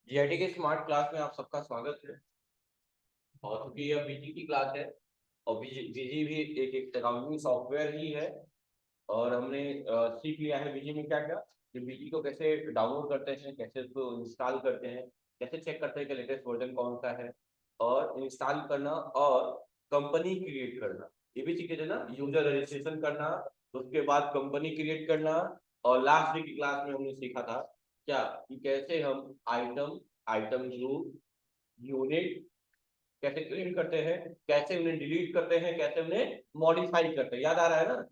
GIT के smart class में आप सबका स्वागत है। और चूंकि यह बीजी की क्लास है और बीजी भी एक अकाउंटिंग सॉफ्टवेयर ही है। और हमने सीख लिया है बीजी में क्या क्या, कि बीजी को कैसे डाउनलोड करते हैं, कैसे उसको इंस्टॉल करते हैं, कैसे चेक करते हैं कि लेटेस्ट वर्जन कौन सा है, और इंस्टॉल करना और कंपनी क्रिएट करना, ये भी सीखे थे ना, यूजर रजिस्ट्रेशन करना, उसके बाद कंपनी क्रिएट करना। और लास्ट की क्लास में हमने सीखा था क्या, कि कैसे हम आइटम आइटम ग्रुप यूनिट कैसे क्रिएट करते हैं, कैसे उन्हें डिलीट करते हैं, कैसे उन्हें मॉडिफाई करते हैं, याद आ रहा है ना।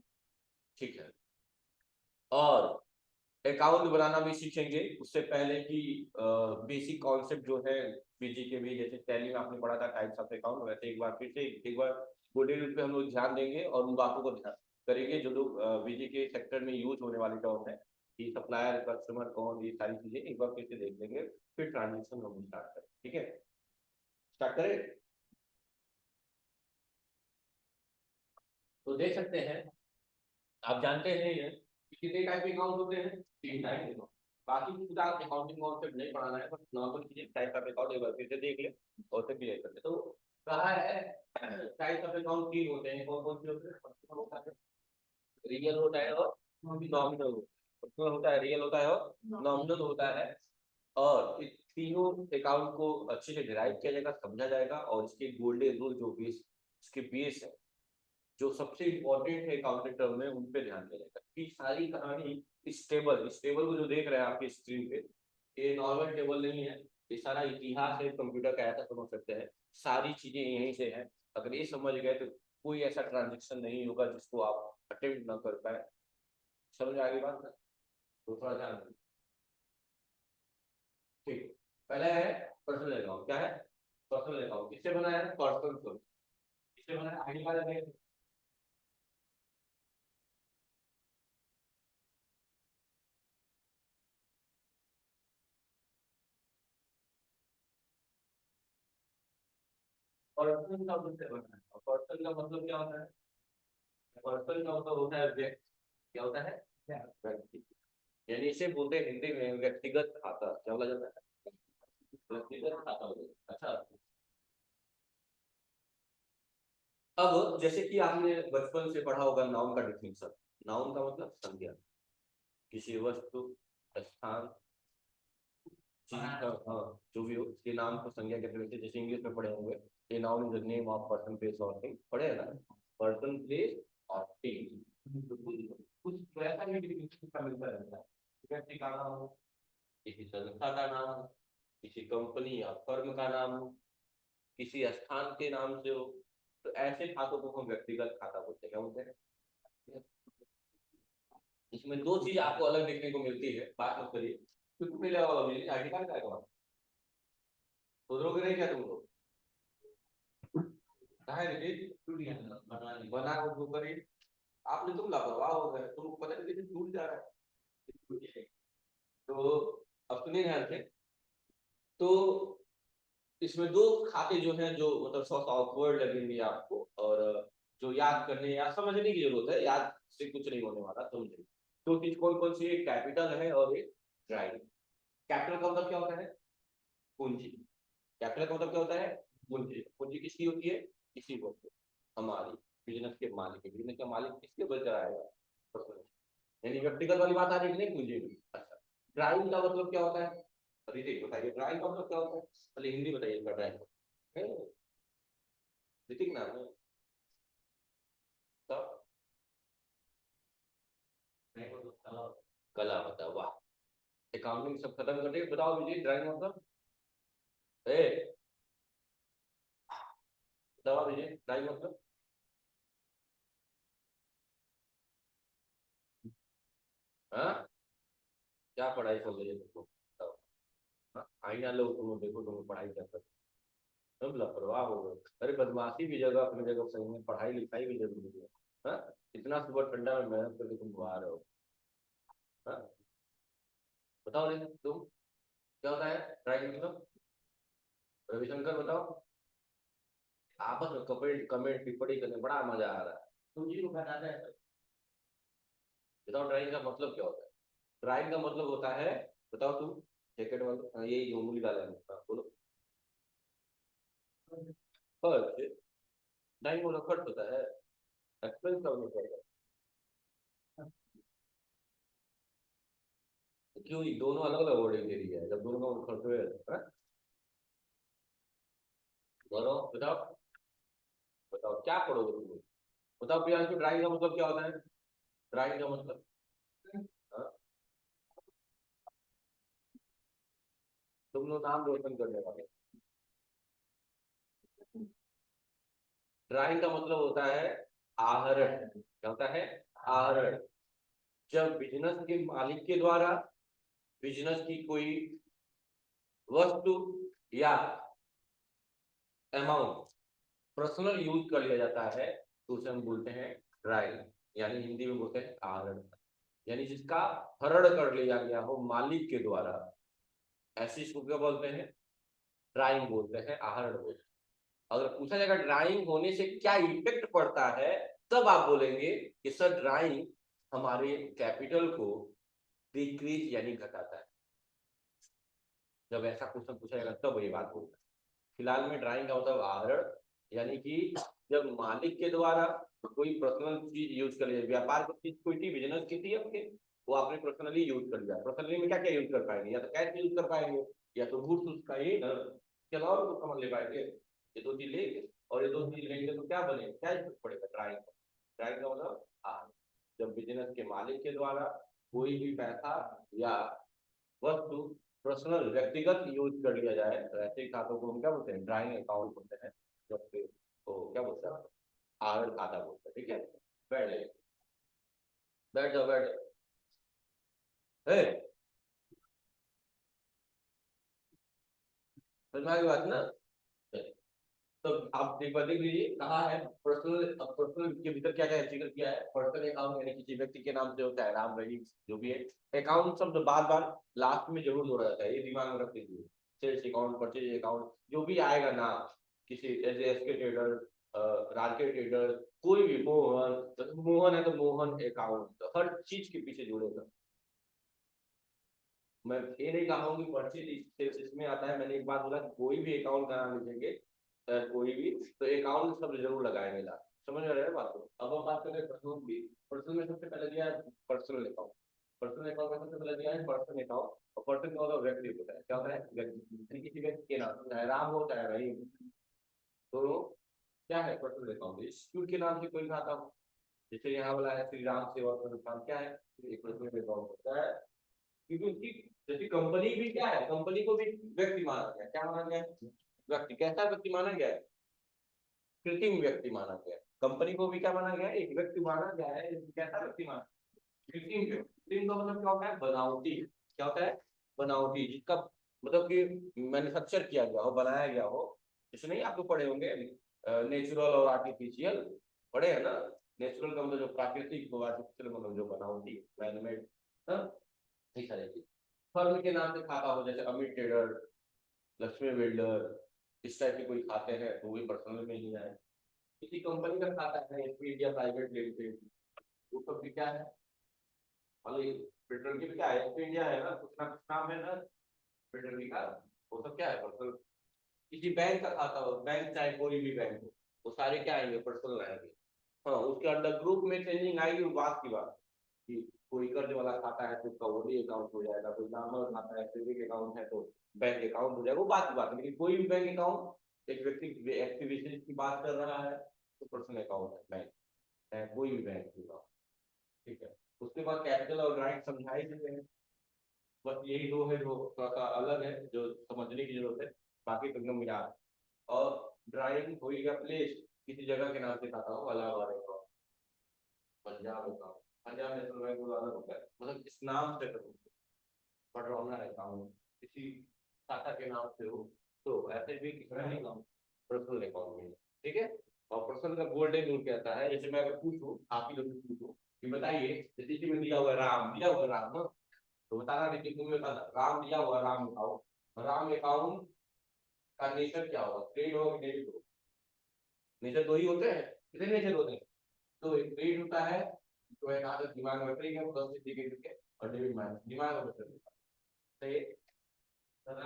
ठीक है। और अकाउंट बनाना भी सीखेंगे, उससे पहले की बेसिक कॉन्सेप्ट जो है बीजी के भी, जैसे टैली में आपने पढ़ा था टाइप्स ऑफ अकाउंट, वैसे एक बार फिर से एक बार गोल्डन रूल पे हम लोग ध्यान देंगे और उन बातों को ध्यान करेंगे जो लोग बीजी के सेक्टर में यूज होने वाले टर्म है, कि सप्लायर कस्टमर कौन, ये सारी चीजें एक बार फिर से देख लेंगे। फिर ट्रांजेक्शन हम स्टार्ट करें, ठीक है। स्टार्ट करें। तो देख सकते हैं, आप जानते हैं ये कि कितने टाइप के अकाउंट होते हैं, तीन टाइप के। बाकी की किताब अकाउंटिंग कॉन्सेप्ट नहीं पढ़ाना है, बस नॉर्मल चीजें टाइप ऑफ अकाउंट एक बार फिर से देख ले और फिर क्लियर कर ले। तो कहा है टाइप ऑफ अकाउंट तीन होते हैं, कौन कौन से होते हैं? पर्सनल होता है, रियल होता है और नॉमिनल होता है। पर्सनल होता है, रियल होता है और नॉमिनल होता है। और इस तीनों अकाउंट को अच्छे से डिराइव किया जाएगा, समझा जाएगा, और इसके गोल्डन रूल जो बेस, इसके बेस है, जो सबसे इंपॉर्टेंट है अकाउंटिंग टर्म में, उन पे ध्यान दिया जाएगा। कि सारी कहानी इस टेबल को जो देख रहे हैं आपकी स्क्रीन पे, ये नॉर्मल टेबल नहीं है, ये सारा इतिहास है कंप्यूटर का, ऐसा समझ सकते हैं। सारी चीजें यहीं से हैं। अगर ये समझ गए तो कोई ऐसा ट्रांजेक्शन नहीं होगा जिसको आप अटेम्प्ट ना कर पाए। समझ आ गई बात ना? तो थोड़ा ध्यान दें। ठीक। पहला है पर्सनल अकाउंट। क्या है? पर्सनल अकाउंट किससे बना है? पर्सनल से। किससे बना है? आईडी कार्ड है। पर्सनल का उससे बना है। पर्सनल का मतलब क्या होता है? पर्सनल का मतलब होता है व्यक्ति। क्या होता है? व्यक्ति। यानी इसे बोलते हैं हिंदी में व्यक्तिगत खाता। क्या बोला जाता है? व्यक्तिगत खाता बोलते हैं। अच्छा। अब जैसे कि आपने बचपन से पढ़ा होगा नाउन का डिफिनेशन। नाउन का मतलब संज्ञा, किसी वस्तु, स्थान, चीज का, हाँ, जो भी हो उसके नाम को संज्ञा कहते हैं। जैसे इंग्लिश में पढ़े होंगे, a noun is the name of person place और थिंग, पढ़े है ना? पर्सन प्लेस और थिंग। तो कुछ वैसा ही डिफिनेशन का मिलता रहता है। व्यक्ति का नाम हो, किसी संस्था का नाम हो, किसी कंपनी या फर्म का नाम हो, किसी स्थान के नाम से हो, तो ऐसे खातों को हम व्यक्तिगत खाता बोलते हैं। क्या बोलते हैं? इसमें दो चीज आपको अलग देखने को मिलती है, बात मत करिए। क्योंकि पहले आईडी कार्ड का है, खुद नहीं क्या तुम लोग? कहा है रिलेट बना को करिए। आपने तुम लापरवाह हो गए, तुमको पता नहीं कैसे टूट जा रहा है। तो अब सुनिए ध्यान से। तो इसमें दो खाते जो हैं, जो मतलब सौ ऑकवर्ड लगेंगे आपको, और जो याद करने या समझने की जरूरत है, याद से कुछ नहीं होने वाला, समझे। तो चीज कौन कौन सी? एक कैपिटल है और एक ड्राइव। कैपिटल का मतलब क्या होता है? पूंजी। कैपिटल का मतलब क्या होता है? पूंजी। पूंजी किसकी होती है? किसी को, हमारी, बिजनेस के मालिक। बिजनेस का मालिक किसके बचा आएगा? यानी व्यक्तिगत वाली बात आ रही है कि नहीं पूंजी में? अच्छा। ड्राइव का मतलब क्या होता है? ऋतिक बताइए, ड्राइव का मतलब क्या होता है? पहले हिंदी बताइए इसका ड्राइव। ऋतिक नाम है? तब कला बताओ, वाह। अकाउंटिंग सब खत्म कर दिए, बताओ मुझे ड्राइंग मतलब। ए, बताओ मुझे ड्राइंग मतलब। हाँ, क्या पढ़ाई कर रही है तुमको, बताओ। हाँ, आईना लो तुम, देखो तुम पढ़ाई क्या कर, सब लापरवाह हो गए। अरे बदमाशी भी जगह अपनी जगह सही है, पढ़ाई लिखाई भी जरूरी है। हाँ, इतना सुबह ठंडा में मेहनत करके तुम बाहर हो। हाँ, बताओ नहीं तुम, क्या होता है ड्राइंग मतलब? रविशंकर बताओ। आपस में कमेंट कमेंट टिप्पणी करने बड़ा मजा आ रहा है। तुम जी को बताते हैं। बताओ ड्राइंग का मतलब क्या होता है? ड्राइंग का मतलब होता है, बताओ तुम। जैकेट वाला, हाँ, यही जो मूली वाला है, हाँ, बोलो। खर्च, नहीं बोलो, खर्च होता है, एक्सपेंस कब होता है? क्यों, ये दोनों अलग अलग वर्डिंग दे रही है, जब दोनों का खर्च हुए, हाँ? बोलो, बताओ, बताओ क्या पढ़ोगे तुम? बताओ प्रियांशु, ड्राइंग का मतलब क्या होता है? ड्राइंग का मतलब, हाँ? तुम लोग नाम रोशन करने वाले। ड्राइंग का मतलब होता है आहरण, क्या होता है? आहरण। जब बिजनेस के मालिक के द्वारा बिजनेस की कोई वस्तु या अमाउंट पर्सनल यूज कर लिया जाता है, तो उसे हम बोलते हैं ड्राइंग, यानी हिंदी में बोलते हैं आहरण। यानी जिसका हरण कर लिया गया हो मालिक के द्वारा, ऐसी इसको क्या बोलते हैं? ड्राइंग बोलते हैं, आहरण बोलते हैं। अगर पूछा जाएगा ड्राइंग होने से क्या इफेक्ट पड़ता है, तब आप बोलेंगे कि सर ड्राइंग हमारे कैपिटल को डिक्रीज यानी घटाता है। जब ऐसा क्वेश्चन पूछा जाएगा तब ये बात होगा। फिलहाल में ड्राइंग का मतलब आहरण, यानी कि जब मालिक के द्वारा कोई पर्सनल चीज यूज कर लिया, व्यापार की चीज कोई थी, बिजनेस की थी आपके, वो आपने पर्सनली यूज कर लिया। पर्सनली में क्या क्या यूज कर पाएंगे? या तो कैश यूज कर पाएंगे, या तो गुड्स उसका ही ना, के अलावा कुछ समझ ले पाएंगे। ये दो चीज लेंगे, और ये दो चीज लेंगे तो क्या बनेगा, क्या इफेक्ट पड़ेगा ड्राइंग का? ड्राइंग का मतलब आहरण। जब बिजनेस के मालिक के द्वारा कोई भी पैसा या वस्तु पर्सनल व्यक्तिगत यूज कर लिया जाए, तो ऐसे खातों को हम क्या बोलते हैं? ड्राइंग अकाउंट बोलते हैं। जब फिर तो क्या बोलते हैं? आहरण खाता बोलते हैं। ठीक है, बैठ जाइए, बैठ जाओ, बैठ जाओ। है, समझ में आ गई बात ना? तो आप एक बार देख लीजिए, कहा है पर्सनल, पर्सनल के भीतर क्या क्या जिक्र किया है। पर्सनल अकाउंट यानी किसी व्यक्ति के नाम से होता है, राम रहीम जो भी है। अकाउंट शब्द बार बार लास्ट में जरूर जोड़ा जाता है, ये दिमाग में रख लीजिए। सेल्स अकाउंट, परचेज अकाउंट, जो भी आएगा ना, किसी जैसे एसके ट्रेडर, राजके ट्रेडर, कोई भी, मोहन, तो मोहन है तो मोहन अकाउंट, तो हर चीज के पीछे जुड़ेगा। मैं ये नहीं कहा हूँ कि परचेज इसमें आता है, मैंने एक बात बोला कि कोई भी अकाउंट का नाम लिखेंगे, कोई भी, तो अकाउंट शब्द जरूर लगाएंगे लास्ट। समझ में आ रहा है बात को? अब हम बात करें पर्सनल की। पर्सनल में सबसे पहले दिया है पर्सनल अकाउंट। पर्सनल अकाउंट में सबसे पहले दिया है पर्सनल अकाउंट। और पर्सन का मतलब व्यक्ति होता है, क्या होता है? व्यक्ति, किसी व्यक्ति के नाम, चाहे राम हो चाहे रहीम, तो क्या है पर्सनल अकाउंट? इंस्टीट्यूट के नाम से कोई खाता हो, जैसे यहाँ वाला है श्री राम सेवा संस्थान, क्या है? एक पर्सनल अकाउंट होता है। क्योंकि उसकी, जैसे कंपनी भी क्या है, कंपनी को भी व्यक्ति माना गया, क्या माना गया है? व्यक्ति। कैसा व्यक्ति माना गया है? कृत्रिम व्यक्ति माना गया है। कंपनी को भी क्या माना गया है? एक व्यक्ति माना गया है। कैसा व्यक्ति माना? कृत्रिम व्यक्ति। कृत्रिम का मतलब क्या होता है? बनावटी। क्या होता है? बनावटी, जिसका मतलब कि मैन्युफैक्चर किया गया हो, बनाया गया हो। जैसे नहीं, आप तो पढ़े होंगे नेचुरल और आर्टिफिशियल, पढ़े हैं ना? नेचुरल का मतलब जो प्राकृतिक हो, आर्टिफिशियल मतलब जो बनावटी, मैनमेड, ये सारी चीज। फर्म के नाम से खाता हो, जैसे अमित ट्रेडर, लक्ष्मी बिल्डर, इस टाइप के कोई खाते हैं तो वही पर्सनल में ही आए। किसी कंपनी का खाता है, इंडिया प्राइवेट लिमिटेड, वो सब भी क्या है? मतलब पेट्रोल की भी क्या है, इंडिया है ना कुछ नाम है ना पेट्रोल का, वो सब क्या है? पर्सनल। किसी बैंक का खाता हो, बैंक चाहे कोई भी बैंक हो, वो सारे क्या आएंगे? पर्सनल आएंगे। हाँ, उसके अंडर ग्रुप में चेंजिंग आएगी, वो बात की बात, कि कोई कर्ज वाला खाता है तो उसका ओडी अकाउंट हो जाएगा, कोई नॉर्मल खाता है, सेविंग अकाउंट है तो बैंक अकाउंट हो जाएगा, वो बात की बात है। लेकिन कोई भी बैंक अकाउंट एक व्यक्ति एक्टिविटी की बात कर रहा है तो पर्सनल अकाउंट है, बैंक है, कोई भी बैंक अकाउंट। ठीक है, उसके बाद कैपिटल और राइट समझाई देते हैं। बस यही दो है जो थोड़ा सा अलग है, जो समझने की जरूरत है, बाकी तो एकदम मिला। और ड्राइंग हो गया प्लेस, किसी जगह के नाम से खाता हो, Allahabad account, Punjab account, Punjab national bank वाला होता है, मतलब इस नाम से करूँ, पटरौना अकाउंट, किसी शाखा के नाम से हो, तो ऐसे भी किसी भी नाम पर्सनल अकाउंट में। ठीक है, और पर्सनल का गोल्डन रूल कहता है, जैसे मैं अगर पूछूं, आप ही लोग पूछूं कि बताइए, जैसे इसी में दिया हुआ है राम, दिया हुआ है राम ना, तो बताना, लेकिन तुम्हें बताना, राम दिया हुआ, राम बताओ, राम अकाउंट का नेचर क्या होगा? ट्रेड होगा कि डेबिट होगा? नेचर दो ही होते हैं, कितने नेचर होते हैं? तो एक ट्रेड होता है, तो एक आदत दिमाग में रखेंगे, 10 से करके, और डेबिट माइनस दिमाग में रखेंगे। सही है?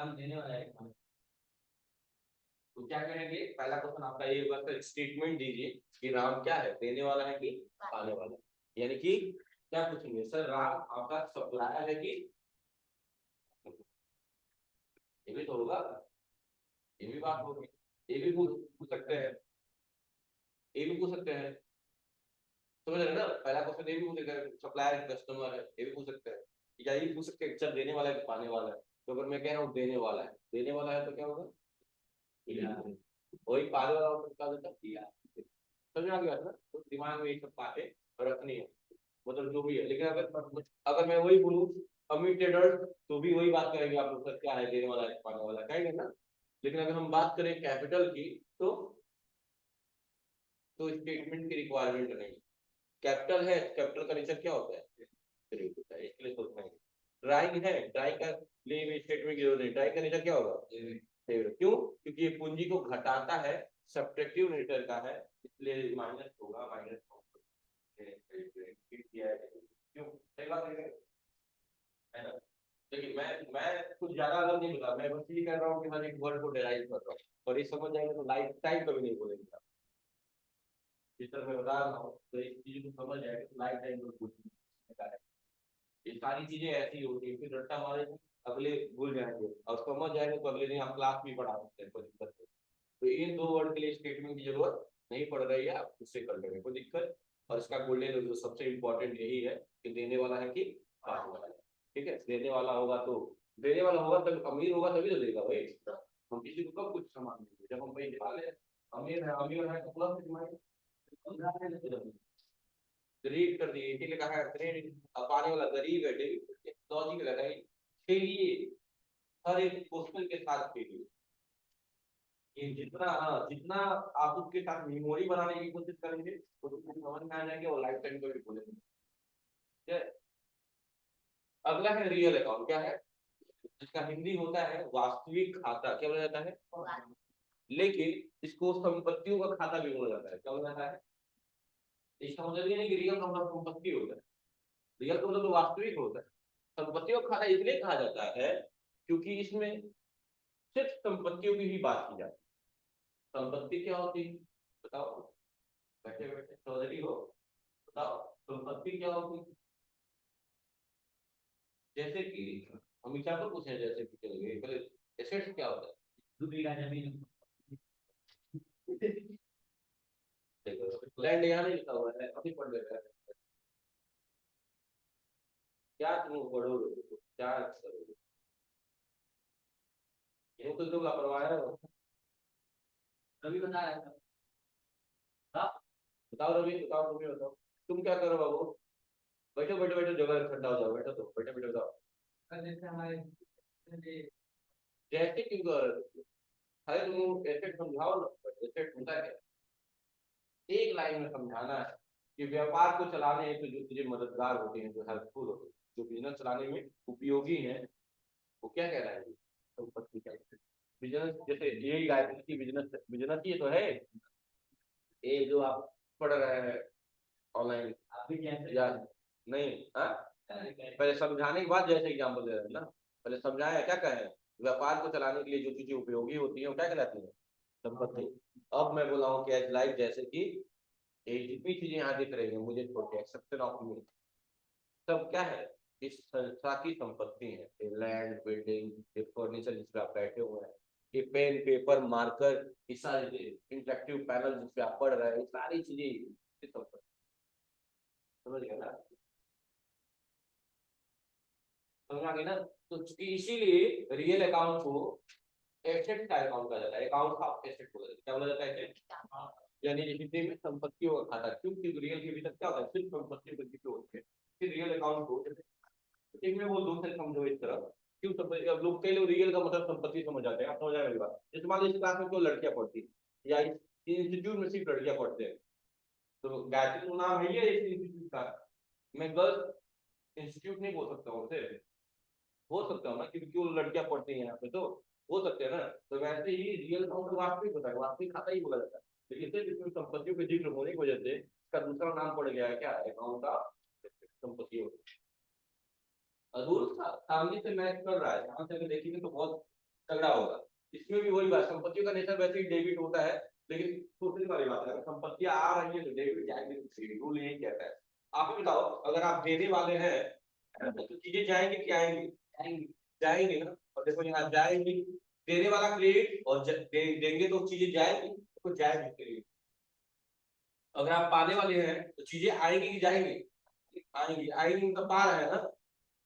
नाम देने वाला है। तो क्या करेंगे, पहला क्वेश्चन आपका ये होगा, सर स्टेटमेंट दीजिए कि राम क्या है, देने वाला है कि पाने वाला है। यानी कि क्या पूछेंगे, सर राम आपका सप्लायर है कि, ये भी तो होगा, ये भी बात होगी, ये भी पूछ सकते हैं, ये भी पूछ सकते हैं, समझ रहे हैं ना। पहला क्वेश्चन ये भी पूछ सकते हैं, सप्लायर कस्टमर है, ये भी पूछ सकते हैं, या ये पूछ सकते हैं, चल देने वाला है कि पाने वाला है। तो अगर मैं कह रहा हूँ देने वाला है, देने वाला है तो क्या होगा, वही पाने वाला होगा, समझ आ गया ना। तो दिमाग में ये सब बातें रखनी है, मतलब जो भी है। लेकिन अगर अगर मैं वही बोलूँ कमिटेड, तो भी वही बात करेंगे आप लोग, सर क्या है, देने वाला है पाने वाला है, कहेंगे ना। लेकिन अगर हम बात करें कैपिटल की, तो स्टेटमेंट की रिक्वायरमेंट नहीं। कैपिटल है, कैपिटल का नेचर क्या होता है, इसलिए सोचना है। ड्राइंग है, ड्राई का लिए स्टेटमेंट की जरूरत नहीं, ड्राई का नेचर क्या होगा, क्यों, क्योंकि ये पूंजी को घटाता है, सब्ट्रैक्टिव नेचर का है, इसलिए माइनस होगा, माइनस क्यों, सही बात है ना। देखिए मैं कुछ ज्यादा अलग नहीं बोला, मैं बस ये कर रहा हूँ कि हर एक वर्ड को डेराइव कर रहा हूँ, और ये समझ जाएंगे तो लाइफ टाइम कभी नहीं बोलेंगे आप। जिस तरह मैं बता रहा हूँ तो इस चीज को समझ जाएंगे तो लाइफ टाइम को भूलने, ये सारी चीजें ऐसी होती है, फिर रट्टा मारे अगले भूल जाएंगे, और समझ जाएंगे तो अगले दिन आप क्लास भी पढ़ा सकते हैं, कोई दिक्कत नहीं। तो इन दो वर्ड के लिए स्टेटमेंट की जरूरत नहीं पड़ रही है, आप उससे कर लेंगे, कोई दिक्कत। और इसका गोल्डन रूल सबसे इंपॉर्टेंट यही है कि देने वाला है कि पाने वाला है। ठीक है, देने वाला होगा तो, देने वाला होगा तब, अमीर होगा तभी तो देगा भाई। हम किसी को कब कुछ सामान देंगे, जब हम भाई निकाले, अमीर है तो प्लस गरीब कर दिए, इसीलिए कहा पाने वाला गरीब है, डेबिट लॉजिक लगाई खेलिए, हर एक क्वेश्चन के साथ खेलिए। ये जितना, हाँ जितना आप उसके साथ मेमोरी बनाने की कोशिश करेंगे तो समझ में आ जाएंगे, और लाइफ टाइम को भी बोलेंगे। ठीक है, अगला है रियल अकाउंट, क्या है, जिसका हिंदी होता है वास्तविक खाता, क्या बोला जाता है, लेकिन इसको संपत्तियों का खाता भी बोला जाता है, क्या बोला जाता है। इसका मतलब ये नहीं कि रियल का मतलब संपत्ति होता है, रियल का मतलब तो वास्तविक होता है। संपत्तियों का खाता इसलिए कहा जाता है क्योंकि इसमें सिर्फ संपत्तियों की ही बात की जाती है। संपत्ति क्या होती है बताओ, बैठे बैठे चौधरी हो, बताओ संपत्ति क्या होती है। जैसे कि हम क्या तो पूछे, जैसे कि चलेंगे पहले, एसेट्स क्या होता है, दो बीघा जमीन, देखो लैंड यहाँ नहीं लिखा हुआ है, अभी पढ़ लेता है, क्या तुम पढ़ोगे, क्या करोगे, ये तो तुम लापरवाह हो। रवि बता रहा था, हाँ बताओ रवि, बताओ तुम्हें बताओ, तुम क्या करो बाबू, बैठो बैठो बैठो, जगह ठंडा हो जाओ, बैठो तो बैठो बैठो जाओ। जैसे हमारे जैसे क्यों कर, अरे तुम ऐसे समझाओ ना, ऐसे होता है, एक लाइन में समझाना है कि व्यापार को चलाने हेतु जो चीजें मददगार होती हैं, जो हेल्पफुल होती है, जो बिजनेस चलाने में उपयोगी है, वो क्या कह रहा है, संपत्ति का बिजनेस। जैसे यही गायत्री की बिजनेस, बिजनेस ये तो है, ये जो आप पढ़ रहे हैं ऑनलाइन, या नहीं, हाँ पहले समझाने के बाद जैसे एग्जाम्पल दे रहे हैं ना, पहले समझाए क्या कहें, व्यापार को चलाने के लिए जो चीजें उपयोगी होती है वो क्या कहलाती है, संपत्ति। अब मैं बोला हूँ कि एज लाइक, जैसे कि ये जितनी चीजें यहाँ दिख रही है मुझे छोड़ के, एक्सेप्शन ऑफ मी, सब क्या है, इस संस्था की संपत्ति है। ये लैंड, बिल्डिंग, ये फर्नीचर जिस पे आप बैठे हुए हैं, ये पेन, पेपर, मार्कर, ये सारी इंटरेक्टिव पैनल जिस पे आप पढ़ रहे हैं, ये सारी चीजें संपत्ति, समझ गए ना, समझ आ गई ना। तो इसीलिए रियल अकाउंट को एसेट का अकाउंट कहा जाता है, अकाउंट ऑफ एसेट बोला जाता है, क्या बोला जाता है, यानी हिंदी में संपत्तियों का खाता, क्योंकि रियल के भीतर क्या होता है, सिर्फ संपत्ति को होती है। फिर रियल अकाउंट को एक में वो दो से समझो इस तरह, क्यों संपत्ति, अब लोग कई लोग रियल का मतलब संपत्ति समझ जाते हैं, आप समझ आए मेरी बात। जैसे मान लो इस क्लास में क्यों लड़कियां पढ़ती है, या इस इंस्टीट्यूट में सिर्फ लड़कियां पढ़ते हैं, तो गायत्री तो नाम है ये इस इंस्टीट्यूट का, मैं गर्ल्स इंस्टीट्यूट नहीं बोल सकता हूँ उसे, हो सकता हूँ ना, क्योंकि वो लड़कियां पढ़ती हैं यहाँ पे, तो हो सकते हैं ना। तो वैसे ही रियल अकाउंट वास्तविक होता है, वास्तविक खाता ही बोला जाता है, लेकिन सिर्फ इसमें संपत्तियों के जिक्र होने की वजह से इसका दूसरा नाम पड़ गया है, क्या, अकाउंट का संपत्तियों। रूल सामने से मैच कर रहा है, यहाँ से अगर देखेंगे तो बहुत तगड़ा होगा। इसमें भी वही बात, संपत्तियों का नेचर वैसे ही डेबिट होता है, लेकिन सोचने वाली बात है, संपत्तियां आ रही है तो डेबिट जाएंगे, रूल यही कहता है। आप ही बताओ, अगर आप देने वाले हैं तो चीजें जाएंगे कि आएंगी? जाएंगे ना। और देखो यहाँ जाएंगी, देने वाला क्रेडिट और देंगे तो चीजें जाएंगी, तो जाएंगे क्रेडिट। अगर आप पाने वाले हैं तो चीजें आएंगी कि जाएंगी? आएंगी। आएंगी मतलब पा रहे हैं ना।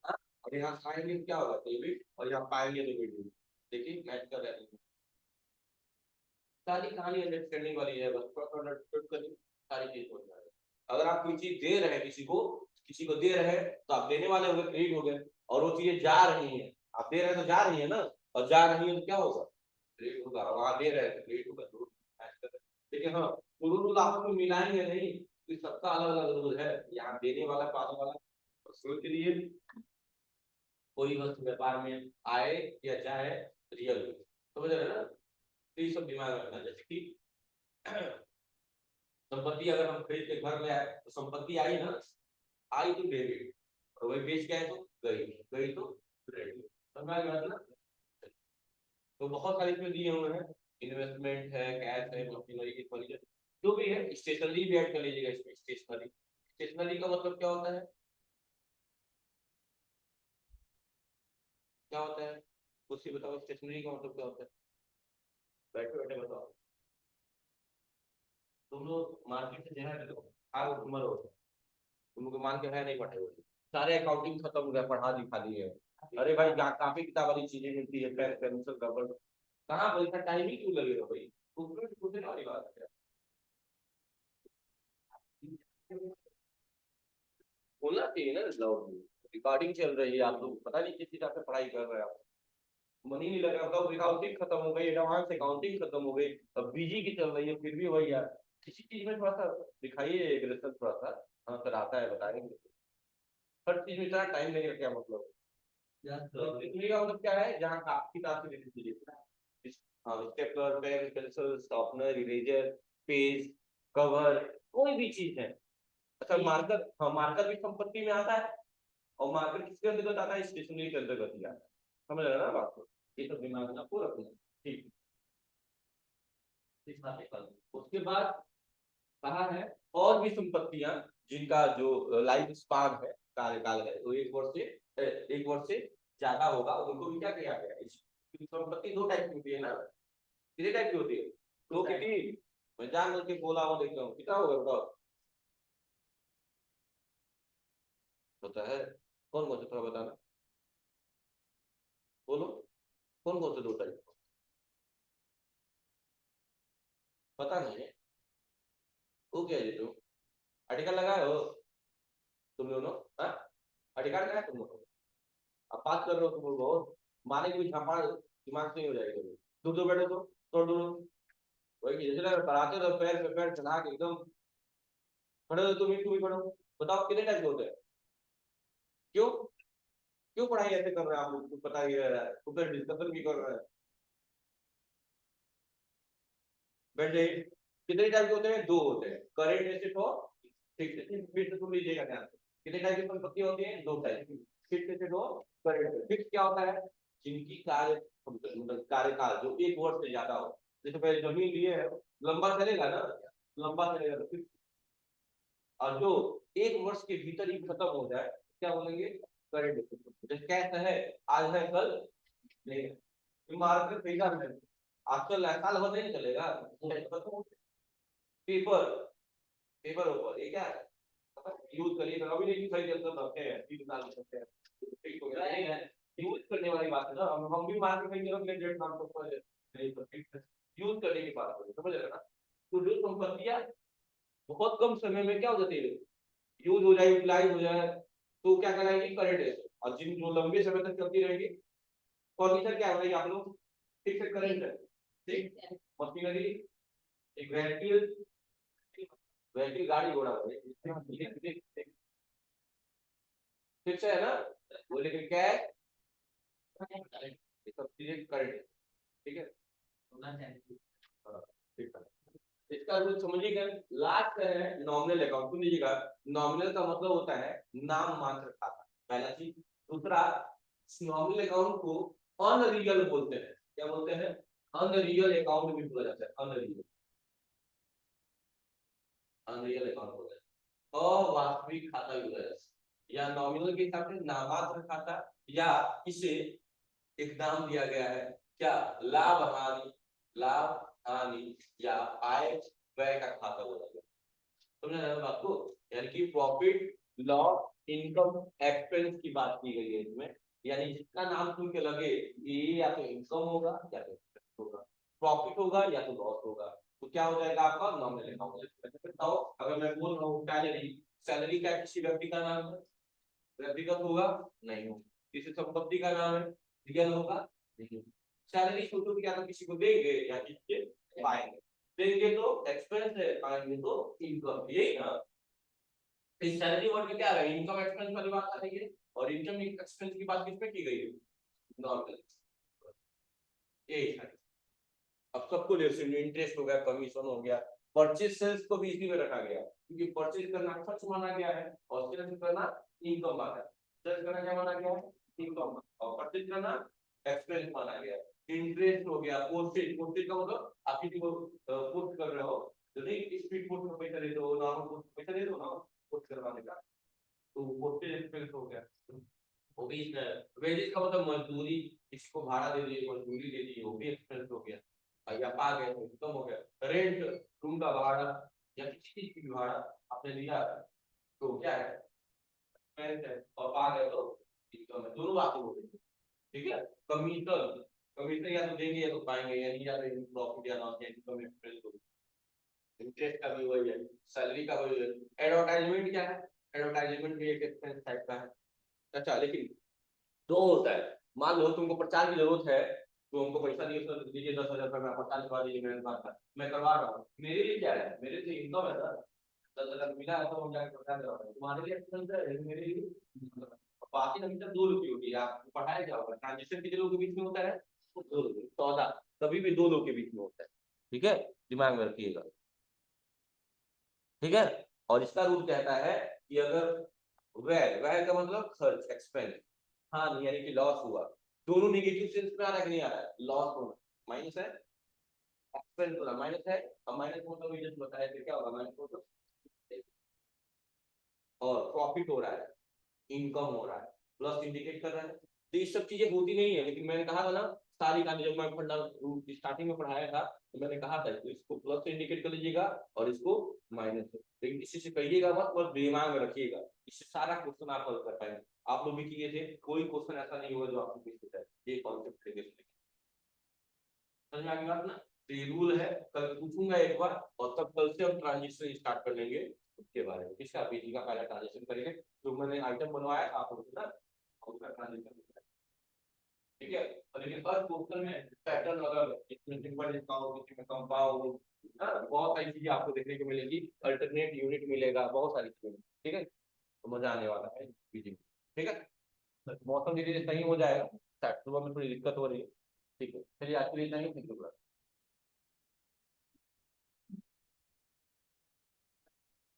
हाँ? और यहाँ आएंगे तो क्या होगा, डेबिट, और यहाँ पाएंगे तो क्रेडिट। देखिए मैच कर रहे हैं। सारी कहानी अंडरस्टैंडिंग वाली है, बस थोड़ा थोड़ा अंडरस्टैंड करिए, सारी चीज हो जाएगी। अगर आप कोई चीज दे रहे हैं किसी को दे रहे हैं, तो आप देने वाले हो गए, क्रेडिट हो गए। और वो चीजें जा रही हैं, आप दे रहे हैं तो जा रही है ना, और जा रही है तो क्या होगा, क्रेडिट होगा। वहां दे रहे हैं तो क्रेडिट होगा, जरूर मैच कर रहे हैं। लेकिन हाँ, रूल आपस में मिलाएंगे नहीं, तो सबका अलग अलग रूल है। यहाँ देने वाला पाने वाला, के लिए कोई वस्तु व्यापार में आए या जाए, रियल समझ रहे हैं ना। तो ये सब दिमाग में रखना। जैसे कि संपत्ति अगर हम खरीद के घर ले आए, तो संपत्ति आई ना, आई तो डेबिट, और वही बेच के आए तो गई, गई तो क्रेडिट। समझ में आया ना। तो बहुत सारे इसमें दिए हुए हैं, इन्वेस्टमेंट है, कैश है, मशीनरी की फर्नीचर, जो भी है। स्टेशनरी भी ऐड कर लीजिएगा इसमें। स्टेशनरी, स्टेशनरी का मतलब क्या होता है, क्या होता है, कुछ ही बताओ, स्टेशनरी का मतलब क्या होता है, बैठे बैठे बताओ। तुम लोग मार्केट से जहाँ देखो, आग उम्र हो, तुमको मान के है नहीं पढ़े हुए, सारे अकाउंटिंग खत्म हो गया, पढ़ा लिखा दिए। अरे भाई काफी किताब वाली चीजें मिलती है, पेन पेंसिल रबड़, कहाँ पैसा टाइम ही क्यों लगेगा भाई, पूछने वाली बात है। बोलना चाहिए ना लाउड में। रिकॉर्डिंग चल रही है, आप लोग पता नहीं किस हिसाब से पढ़ाई कर रहे हैं आप, मन ही नहीं लग रहा। मतलब अकाउंटिंग खत्म हो गई, एडवांस अकाउंटिंग खत्म हो गई, अब बीजी की चल रही है, फिर भी वही यार। किसी चीज में थोड़ा सा दिखाइए एग्रेशन थोड़ा सा। हाँ सर आता है बताएंगे, हर चीज में इतना टाइम नहीं रखा मतलब। इतनी का मतलब क्या है, जहाँ काफी किताब से लिखी चीजें, हाँ stapler, pen, pencil, sharpener, eraser, page, cover, कोई भी चीज है। अच्छा मार्कर, हाँ मार्कर भी संपत्ति में आता है, और मार्कर किसके अंतर्गत आता है, स्टेशनरी के अंतर्गत ही आता है। समझ रहे ना बात को, ये सब दिमाग में आपको रखना है। ठीक, उसके बाद कहा है, और भी संपत्तियां जिनका जो लाइफ स्पान है, कार्यकाल है, तो 1 वर्ष से 1 वर्ष से ज्यादा होगा, उनको भी क्या किया गया है। संपत्ति दो टाइप की होती है ना, कितने टाइप की होती है, दो कितनी, मैं जान करके बोला हूँ, देखता हूँ कितना होगा बताओ, होता है। कौन कौन सा थोड़ा बताना, बोलो, कौन कौन से दो टाइप, पता नहीं है, वो क्या है, तुम आर्टिकल लगाए हो तुम दोनों, हाँ अधिकार क्या है तुम लोगों को? अब बात कर रहे हो तुम लोग बहुत, माने की भी झापा दिमाग से ही हो जाएगा। दूर दूर बैठो तो तोड़ दो, वही जैसे लग कराते रहो, पैर पे पैर चढ़ा के एकदम खड़े हो, तुम ही खड़ो। बताओ कितने टाइप के होते हैं, क्यों क्यों पढ़ाई ऐसे कर रहे हैं आप लोग, कुछ पता ही रह रहा है, ऊपर डिस्कशन भी कर रहे हैं। बैठ जाइए। कितने टाइप के होते हैं, दो होते हैं, करेंट एसेट हो फिक्स एसेट। फिर से सुन लीजिएगा ध्यान से, कितने टाइप की संपत्ति होती है, दो टाइप की, फिक्स एसेट हो करेंट। फिक्स क्या होता है, जिनकी कार्य मतलब कार्यकाल जो 1 वर्ष से ज्यादा हो। जैसे पहले जमीन लिए है, लंबा चलेगा ना, लंबा चलेगा तो फिक्स। और जो 1 वर्ष के भीतर ही खत्म हो जाए, क्या बोलेंगे, करेंट एसेट। जैसे कैश है, आज है कल नहीं है, मार्केट पैसा है, आजकल साल भर नहीं चलेगा। पेपर, पेपर ऊपर ये क्या है, यूज करिए, अभी नहीं खरीदे तो रखते हैं 3 साल सकते हैं, ठीक हो गया नहीं है। यूज करने वाली बात है ना, हम भी मार्केट में जरूर 1.5 साल तक पर नहीं तो यूज करने की बात करें, समझ रहे ना। तो जो संपत्तियां बहुत कम समय में क्या हो जाती है, यूज हो जाए, यूटिलाइज हो जाए, तो क्या कहलाएगी, करंट एसेट। और जिन जो लंबे समय तक चलती रहेगी, फर्नीचर क्या है आप लोग, फिक्स करंट है, ठीक। मशीनरी, एक व्हीकल, व्हीकल गाड़ी घोड़ा फिक्स है ना, वो लेकिन क्या है, ये सब चीजें करंट, ठीक है। हाँ, ठीक है। इसका जो समझिएगा, लास्ट है नॉमिनल अकाउंट, सुन लीजिएगा। नॉमिनल का मतलब होता है नाम मात्र खाता, पहला चीज। दूसरा, नॉमिनल अकाउंट को अनरियल बोलते हैं, क्या बोलते हैं, अनरियल अकाउंट भी बोला जाता है, अनरियल, अनरियल अकाउंट बोला जाता है, अवास्तविक खाता भी बोला जाता है, या नॉमिनल के हिसाब से नामात्र खाता, या इसे एक नाम दिया गया है क्या, लाभ हानि, लाभ हानि या आय व्यय का खाता बोला गया। समझ रहे हो बात को, यानी कि प्रॉफिट लॉस इनकम एक्सपेंस की बात की गई है इसमें, यानी जिसका नाम सुन के लगे ये या तो इनकम होगा या तो एक्सपेंस होगा, प्रॉफिट होगा या तो लॉस होगा, तो क्या हो जाएगा आपका नॉमिनल अकाउंट। बताओ अगर मैं बोल रहा हूँ सैलरी, सैलरी क्या किसी व्यक्ति का नाम है, व्यक्तिगत होगा नहीं होगा, किसी संपत्ति का नाम है, रियल होगा नहीं, सैलरी सोचो कि या तो किसी को देंगे या किसके पाएंगे, देंगे तो एक्सपेंस है, पाएंगे तो इनकम, यही ना। इस सैलरी वर्ड में क्या है, इनकम एक्सपेंस वाली बात आ रही है, और इनकम एक्सपेंस की बात किसमें की गई है, नॉर्मल, यही है। अब सबको इंटरेस्ट हो गया, कमीशन हो गया, परचेज सेल्स को भी इसी में रखा गया, क्योंकि परचेज करना खर्च माना गया है और सेल्स करना इनकम माना है, सेल्स करना क्या माना गया है, इनकम, और परचेज करना एक्सपेंस माना गया है। इंटरेस्ट हो गया, पोस्टेज, पोस्टेज का मतलब आप किसी को पोस्ट कर रहे हो, तो नहीं स्पीड पोस्ट में पैसा दे दो, नॉर्मल पोस्ट में पैसा दे दो ना, पोस्ट करवाने का, तो पोस्टेज एक्सपेंस हो गया। वो भी वेजेस का मतलब मजदूरी, किसको भाड़ा दे दिए, मजदूरी दे दी, वो भी एक्सपेंस हो गया, या पा गए तो खत्म हो गया। रेंट, रूम का भाड़ा या किसी चीज की भाड़ा आपने दिया तो क्या है, एक्सपेंस है, और पा गए तो इनकम है, दोनों बातें हो गई। ठीक है, कमीशन, कमीशन या तो देंगे या तो पाएंगे, यानी या तो प्रॉफिट या लॉस या इनकम एक्सपेंस हो, इंटरेस्ट का भी वही है, सैलरी का वही है। एडवर्टाइजमेंट क्या है, एडवर्टाइजमेंट भी एक एक्सपेंस टाइप का है। अच्छा लेकिन दो होता है, मान लो तुमको प्रचार की जरूरत है, तो हमको पैसा दिए, सर दीजिए 10,000 रुपये, मैं प्रचार करवा दीजिए, मेरे पास था, मैं करवा रहा हूँ, मेरे लिए क्या है, मेरे लिए इनकम है सर, 10,000 मिला है तो हम जाकर प्रचार करवा रहे हैं, तुम्हारे लिए एक्सपेंस है, लेकिन मेरे लिए income है। बाकी हमेशा दो रुपये होती है, आप पढ़ाया क्या होगा, ट्रांजेक्शन कितने लोगों के बीच में होता है, तो दो रुपये, सौदा कभी भी दो लोग के बीच में होता है। ठीक है, दिमाग में रखिएगा। ठीक है, और इसका रूल कहता है कि अगर व्यय, व्यय का मतलब खर्च, एक्सपेंस, हाँ यानी कि लॉस हुआ, दोनों नेगेटिव सेंस में आ रहा है कि नहीं आ रहा है, लॉस होना, माइनस है, एक्सपेंस होना माइनस है, अब माइनस मतलब ये जस्ट बताया फिर क्या होगा, माइनस मतलब, और प्रॉफिट हो रहा है, इनकम हो रहा है, प्लस इंडिकेट कर रहा है, तो ये सब चीजें होती नहीं है, लेकिन मैंने कहा था ना, सारी कहानी जब मैं फंडा स्टार्टिंग में पढ़ाया था, तो मैंने कहा था तो इसको प्लस से इंडिकेट कर लीजिएगा और इसको माइनस से, लेकिन इसी से कहिएगा मत, बस दिमाग में रखिएगा, इससे सारा क्वेश्चन आप हल कर पाएंगे। आप लोग भी किए थे, कोई क्वेश्चन ऐसा नहीं होगा जो आपको मिस होता है, ये कॉन्सेप्ट लेके समझ में आ गई बात ना। तो ये रूल है, कल पूछूंगा एक बार, और तब कल से हम ट्रांजिशन स्टार्ट कर लेंगे उसके बारे में, किसका, बीजी का पहला ट्रांजिशन करेंगे, तो मैंने आइटम बनवाया आप लोगों का, उसका ट्रांजिशन, ठीक है। और लेकिन हर क्वेश्चन में पैटर्न अलग है, इसमें सिंपल डिस्काउंट, इसमें कंपाउंड, बहुत सारी चीजें आपको देखने को मिलेगी, अल्टरनेट यूनिट मिलेगा, बहुत सारी चीजें, ठीक है, तो मजा आने वाला है बीजी में। ठीक है, मौसम धीरे धीरे सही हो जाएगा, सुबह में थोड़ी दिक्कत हो रही है। ठीक है, चलिए आज के लिए इतना ही, थैंक यू।